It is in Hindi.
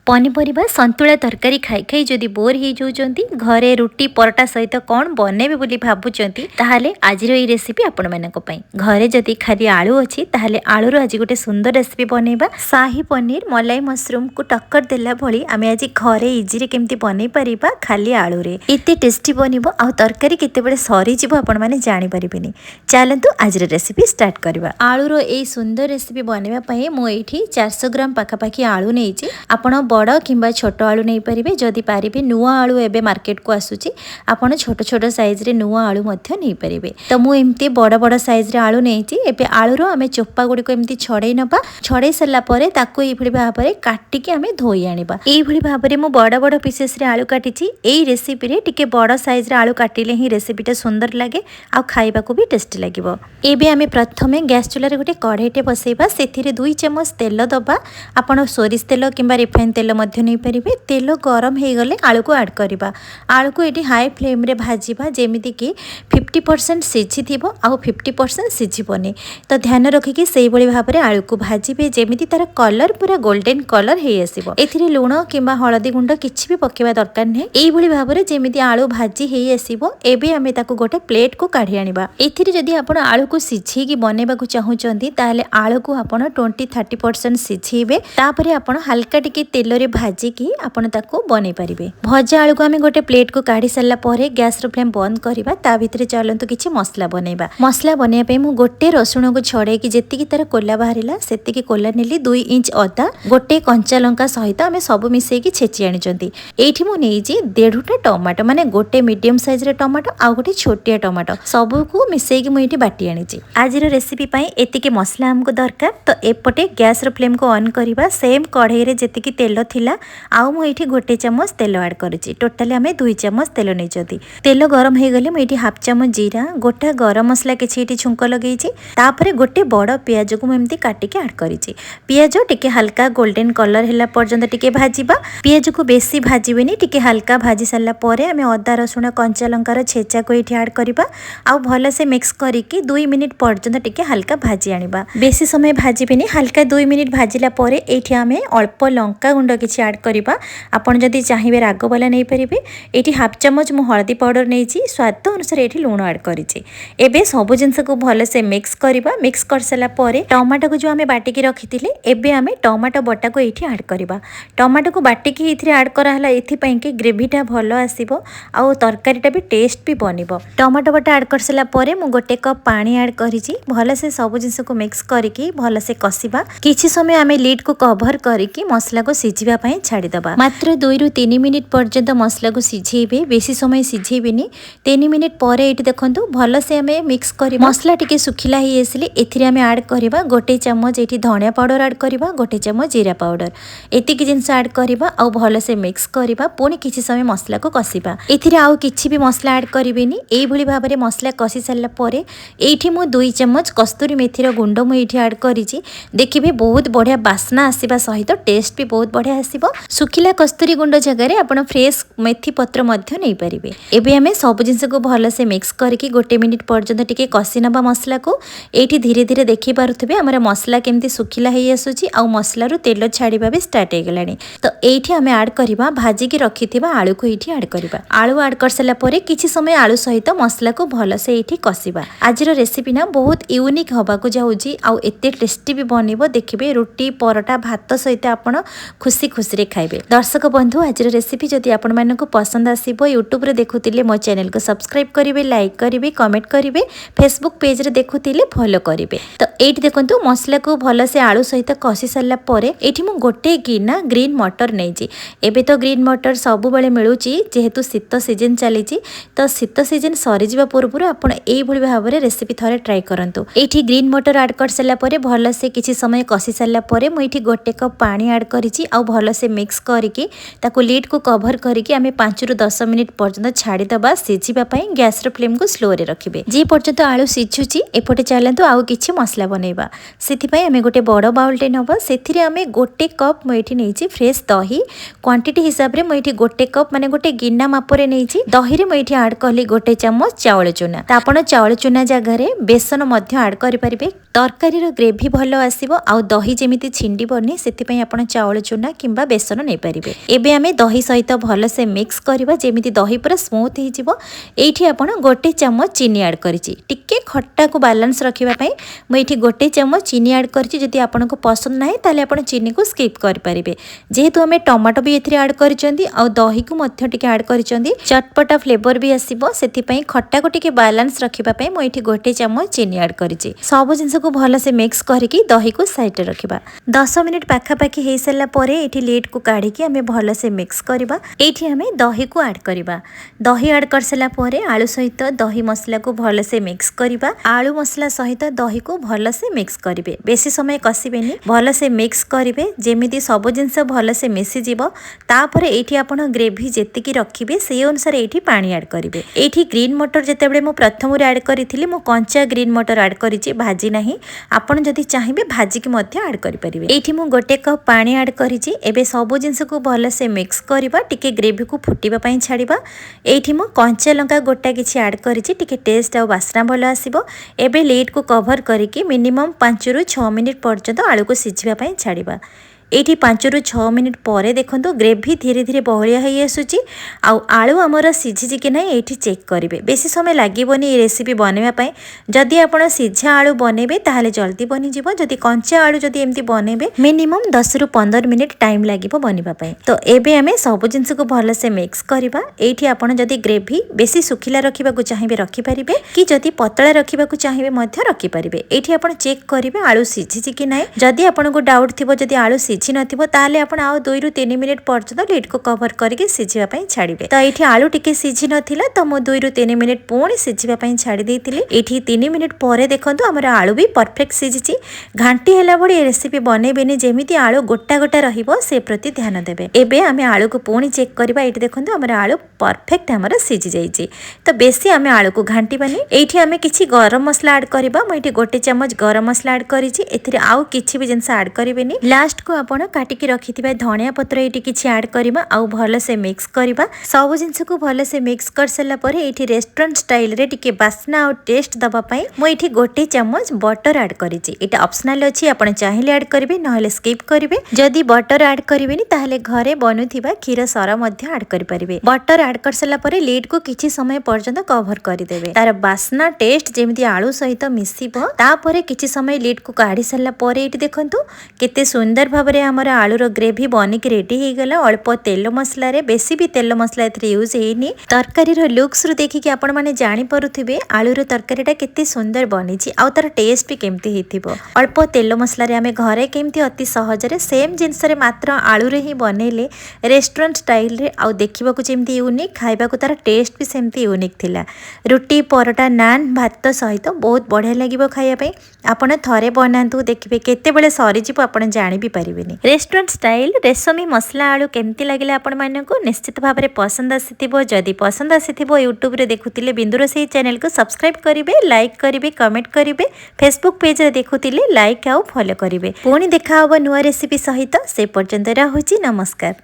पनीपरिबा संतुला तरकारी खाई खाई जदि बोर हो जाउछंती घरे रुटी परोटा सहित कौन बनैबे बोली भाबुचंती ताहाले आजिर ई रेसिपी आपण मानक पई घरे जदि खाली आलू अछि ताहाले आलूर आज गोटे सुंदर रेसिपी बनैबा। शाही पनीर मलाई मशरूम को टक्कर देला भली आमे आज घरे इजी रे केमती बनै परिबा खाली आलू रे एते टेस्टी बनिबो आ तरकारी केते बेले सरी जिवो आपण माने जानि परिबेनी। चलंतु आज रेसिपी स्टार्ट करबा। आलूर ए सुंदर रेसिपी बनैबा पई मो एठी 400 ग्राम पाखा पाखी आलू नेइची। आपण बड़ किंबा छोट आलू नहीं पारे जदि पारे नुआ आलू एबे मार्केट को आसूची आपण छोट छोट साइज रे नुआ आलू मध्य नहीं पारे। तो मु एमती बड़ बड़ साइज रे आलू नेइची। एबे आलूरो आमे चोपा गुडी को एमती छड़े नबा। छड़े सला परे ताको एई भली भाबरे काटिके आमे धोई आनिबा। एई भली भाबरे मु बड़ बड़ पीसेस रे आलू काटिची। एई रेसिपी रे टिके बड़ साइज रे आलू काटिले ही रेसिपीटा सुंदर लागे आ खाइबा को भी टेस्टी लागिबो। एबे आमे प्रथमे गैस चूल्हा रे गोटे कढ़ाईटे बसैबा। सेथिरे 2 चम्मच तेल दबा। आपण सोरिष तेल किंबा रिफाइन तेल मध्य नहीं पारे। तेल गरम हो गले आलू को ऐड करबा। आलू को एटी हाई फ्लेम रे भाजीबा जेमिति कि 50% सिझी थिबो आ 50% सिझिबोनी। तो ध्यान रखिकी सेही भली भाबरे आलू को भाजीबे जेमिति तार कलर पूरा गोल्डन कलर हे आसीबो। एथिरे लूण किंबा हळदी गुंड किछि भी पकेबा दरकार नै। एही भली भाबरे जेमिति आलू भाजी हे आसीबो। एबे आमे ताको गोटे प्लेट को काढी आनिबा। एथिरे जदि आपण आलू को सिझी कि बनेबा को चाहुचंती ताले आलू को आपण 20-30% सिझेबे। तापरे आपण हल्का टिके तेल रे भाजी कि आपण ताको बनै परिबे। भजा आलू को आमे गोटे प्लेट को काढी सल्ला परे गैस रो फ्लेम बंद करबा। ता भितरे चलंतु किछि मसला बनैबा। मसला बनै पे मु गोटे रसुण को छड़े कि जेतिकी तार कोला बाहरिला सेतिकी कोला नेली। 2 इंच अदा गोटे कंचा लंका सहित आमे सब मिसै कि छेची आनिचंती। एठी मु नेइजी 1.5टा टमाटो माने गोटे मीडियम साइज रे टमाटो आ गोटे छोटिया टमाटो सब को मिसै कि मु एठी बाटी आनिची। आजिर रेसिपी पई एतिकी मसला हमको दरकार। तो एपटे गैस रो फ्लेम को ऑन करबा। सेम कढ़ाई रे जेतिकी तेल थिला आउ मु एठी गोटे चम्मच तेल ऐड करिछि। टोटली आमे 2 चम्मच तेल नेइछथि। तेल गरम हे गले मु एठी हाफ चम्मच जीरा गोटा गरम मसला किछि एठी छुंक लगेइछि। तापरे गोटे बड़ प्याज को मु एमती काटि के ऐड करिछि। प्याज टिके हल्का गोल्डन कलर हैला पर्यंत टिके भाजीबा। प्याज को बेसी भाजीबेनी टिके हल्का भाजी सल्ला परे आमे अदा रसुण कंचा लंकार छेचा को एठी ऐड करबा। आउ भले से मिक्स करिकि 2 मिनिट पर्यंत टिके हल्का भाजी आनिबा। बेसी समय भाजीबेनी हल्का 2 मिनिट भाजिला परे एठी आमे अल्प लंका गुंड किछि ऐड करबा। आपण जदि चाहिबे राग वाला नहीं परिबे। एठी हाफ चम्मच मु हळदी पाउडर नेइछि। स्वाद अनुसार एठी लूण ऐड करिछि। एबे सब जिंस को भले से मिक्स करबा। मिक्स कर सला परे टमाटो को जो आमे बाटी की रखिथिले एबे आमे टमाटो बटा को एठी ऐड करबा। टमाटो को बाटी की इथरे ऐड करा हला एथि पई कि ग्रेवीटा भलो आसीबो आ तरकारीटा भी टेस्ट भी बनिबो। टमाटो बटा ऐड कर सला परे मु गोटे कप पानी ऐड करिछि। भले से सब जिंस को मिक्स करिकि भले से कसिबा। किछि समय आमे लीड को कवर करिकि मसला को सिझिबा पई छाडी दबा। मात्र 2 ରୁ 3 मिनिट पर्यंत मसला को सिझेबे। बेसी समय सिझेबेनी। 3 मिनिट परे एठी देखंतु भलो से आमे मिक्स करी मसला टिके सुखिला ही आसिले एथिरे आमे ऐड करबा। गोटे चम्मच एठी धनिया पाउडर ऐड करबा। गोटे चम्मच जीरा पाउडर एतिकी जिंस ऐड करबा आ भलो से मिक्स करबा। पुनी किछि समय मसला को कसिबा। एथिरे आउ किछि भी मसला ऐड करिबेनी। एई भली भाबरे मसला कसी सल्ला परे एठी मु 2 चम्मच कस्तूरी मेथीर गुंड मु एठी ऐड करिछि। देखिबे बहुत बढ़िया बास्ना आसीबा सहित टेस्ट भी बहुत बढ़िया आसीबो। सुखिला कस्तूरी गुंड जगह रे आपण फ्रेश मेथी पत्र मध्य नहीं पारिबे। एबे हमें सब जिंस को भलो से मिक्स करके गोटे मिनिट पर्यंत टिके कसी नबा मसला को। एठी धीरे धीरे देखि पारुथबे हमर मसला केमती सुखिला हे आसुची आ मसला रु तेल छाड़ीबा भी स्टार्ट हे गलानी। तो एठी हमें ऐड करबा भाजी की रखिथिबा आलू को एठी ऐड करबा। आलू ऐड कर सला परे किछि समय आलू सहित मसला को भलो से एठी कसिबा। आजिर रेसिपी ना बहुत यूनिक होबा को जाउची आ एते टेस्टी भी बनिबो। देखिबे रोटी परोटा भात सहित आपण खुशी खुशी रे खाइबे। दर्शक बंधु आज रेसिपी जदि आपण मानक पसंद आसीबो यूट्यूब रे देखुतिले मो चैनल को सब्सक्राइब करिवे लाइक करिवे कमेंट करिवे फेसबुक पेज रे देखुतिले फॉलो करिवे। तो एठी देखंतु मसला को भलो से आलू सहित कसी सल्ला परे एठी मु गोटे गिना ग्रीन मटर नेइची। एबे तो ग्रीन मटर सबु बेले मिलुची जेहेतु शीत सीजन चलीची। तो शीत सीजन सरी जिबा पूर्व आपण एई भली भाबरे रेसिपी थरे ट्राई करंतु। एठी ग्रीन मटर ऐड कर सल्ला परे भलो से किछि समय कसी सल्ला परे मु एठी गोटे कप पानी ऐड करिछि आ भलो से मिक्स करिकि ताको लीड को कवर करिकि आमे 5 ରୁ 10 मिनिट पर्यंत छाड़ी दबा सिझिबा पई। गैस रो फ्लेम को स्लो रे रखिबे। जे पर्यंत आलू सिझुची एपटे चलंतु आउ किछि मसला बनैबा। सेथि पई आमे गोटे बड़ बाउल टे नबा। सेथिरे आमे गोटे कप मु एठी नेइछि फ्रेश दही। क्वांटिटी हिसाब रे मु एठी गोटे कप माने गोटे गिन्ना मापरे नेइछि। दही रे मु एठी ऐड करली गोटे चम्मच चावल चूना। त आपण चावल चूना जगह रे बेसन मध्य ऐड करि परिबे। तरकारी रो ग्रेवी भलो आसीबो आ दही जेमिति छिंडी बनी सेति पई आपण चावल चूना किंबा बेसन नहीं पारिबे। एबे आमे दही सहित भलसे मिक्स करबा जेमिति दही पूरा स्मूथ हो जिवो। एठी आपण 1 चम्मच चीनी ऐड करिछि। टिके खट्टा को बैलेंस रखिबा पई मैं एठी 1 चम्मच चीनी ऐड करिछि। जदि आपनको पसंद नाही ताले आपण चीनी को स्किप कर परिबे। जेहेतु आमे टमाटो भी एथिरे ऐड करिसेंती आ दही को मध्य टिके ऐड करिसेंती चटपटा फ्लेवर भी आसीबो। सेति पई खट्टा को टिके बैलेंस रखिबा पई मैं एठी 1 चम्मच चीनी ऐड करिछि। सब जिंस को भलसे मिक्स करके दही को साइड रे रखिबा। 10 मिनिट पाखापाखी हो सारा पर ये लिड को काढ़ी आम भलसे मिक्स करवा। ये आम दही को ऐड करवा। दही ऐड कर सारा पर आलू सहित दही मसला को भलसे मिक्स करवा। आलू मसला सहित दही को भलसे मिक्स करेंगे। बेसी समय कषिबेनी, भलसे मिक्स करेंगे जेमिति सब जिनस भलसे मिसीज। तापर ये आपड़ ग्रेवी जेतिकी रखिए से अनुसार ये पानी ऐड करेंगे। ये ग्रीन मटर जितेबाला मुझे प्रथम ऐड करी कंचा ग्रीन मटर ऐड करी भाजी ना। आपड़ जदि चाहिए भाजिकी ऐड करेंगे। ये मुझे 1 कप पानी ऐड करी। एबे सब जिनस को भलसे मिक्स करवा। टिके ग्रेवी को फुटापी छाड़ा। ये मुझे कंचा लंका गोटा किसी ऐड करी टेस्ट आ बास्ना भल आसो। एबे लिड को कवर करके मिनिमम 5 ରୁ 6 मिनिट पर्यंत आलू को सिझापी छाड़ा। ये 5 ରୁ 6 मिनिट पर देखो ग्रेवी धीरे धीरे बहलिया हो आसूची। आलू आमर सिझी कि ना ये चेक करेंगे। बेसी समय लगभग ये रेसिपी बनवाई। जदि आप सीझा आलू बनइबे ताहले जल्दी बनीज। जदि कंचा आलू जदि एमती बनइबे मिनिमम 10 ରୁ 15 मिनिट टाइम लगे बनवाई। तो एबे आमे सब जिनस को भलसे मिक्स करवा। ये आपड़ जदि ग्रेवी बेसी सुखिला रखा चाहिए रखिपारे कि जदि पतला रखा चाहिए रखिपारे। ये आप चेक करेंगे आलू सिझी कि ना। जदि आपको डाउट थी जदि आलू सिझी नथिबो ताले आपण आउ 2 ରୁ 3 मिनिट पर्यंत लिड को कवर करके सिझापी छाड़िबे। तो ये आलू टिके सिझी नथिला तो मु 2 ରୁ 3 मिनिट पुणी सिझापी छाड़ी देइतिली। ये 3 मिनिट पर देखंतु हमर आलू भी परफेक्ट सिझिची। घांटी हैला बडी रेसिपी बनइबेनी जेमिति आलू गोटा गोटा रहिबो से प्रति ध्यान देबे। एबे आमे आलू को पुणी चेक करबा। ये देखंतु हमर आलू परफेक्ट हमर सिझी जाइची। तो बेसी आमे आलू को घांटीबानी। एठी आमे किछि गरम मसला ऐड करबा। मैं एठी 1 चम्मच गरम मसला ऐड करिछि। एथिरे आउ किछि भी जिंस ऐड करिवेनी। लास्ट को आपण काटिकी रखिथिबा धनिया पत्र ये किसी ऐड करवा। आउ भलसे मिक्स करवा। सब जिनस को भलसे मिक्स कर सारा पर ये रेस्टोरेंट स्टाइल रे टिके बास्ना और टेस्ट दवाई मुझे 1 चम्मच बटर ऐड करी। ये ऑप्शनल अच्छी आप चाहिए ऐड करेंगे ना स्किप करेंगे। जदि बटर ऐड करेंगे ताहले घरे बनुथिबा क्षीर सर ऐड करेंगे। बटर ऐड कर सारा पर लिड को किसी समय पर्यंत कवर करदेवे। तार बास्ना टेस्ट जेमती आलू सहित मिसिबो। तापर किसी समय लिड को काढ़ी सारा पर ये देखंतु केते सुंदर भाव में आमर आलूर ग्रेवी बनिक रेडी हो गला। अल्प तेल मसला रे बेसी भी तेल मसला एथरे यूज हेनी। तरकारीर लुक्स रु देखिकी आपण माने जानि परुथिबे आलूर तरकारीटा केते सुंदर बनिछि आ तार टेस्ट भी केमती हेथिबो। अल्प तेल मसला रे आमे घरे केमती अति सहज रे सेम जिंस रे मात्र आलू रे ही बनेले रेस्टोरेंट स्टाइल रे आ देखिबाकू जेमती यूनिक खाइबाकू तार टेस्ट भी सेमती यूनिक थिला। रुटी परोटा नान भात सहित बहुत बढ़िया लागिबो खाइया पे। आपण थरे बनांतु देखिबे केते बेले सरी जिवो आपण जानि भी परिबेनी। रेस्टोरेंट स्टाइल रेशमी मसला आलू केमती लगे आपण मानक निश्चित भाव में पसंद आसीथिबो। जदि पसंद आसीथिबो यूट्यूब रे देखुतिले बिंदुरोसेई चैनल को सब्सक्राइब करिवे, लाइक करिवे, कमेंट करिवे। फेसबुक पेज रे देखुतिले लाइक आउ फॉलो करिवे। पुणी देखा हबो नुवा रेसिपी सहित। से पर्यंत रहुछि नमस्कार।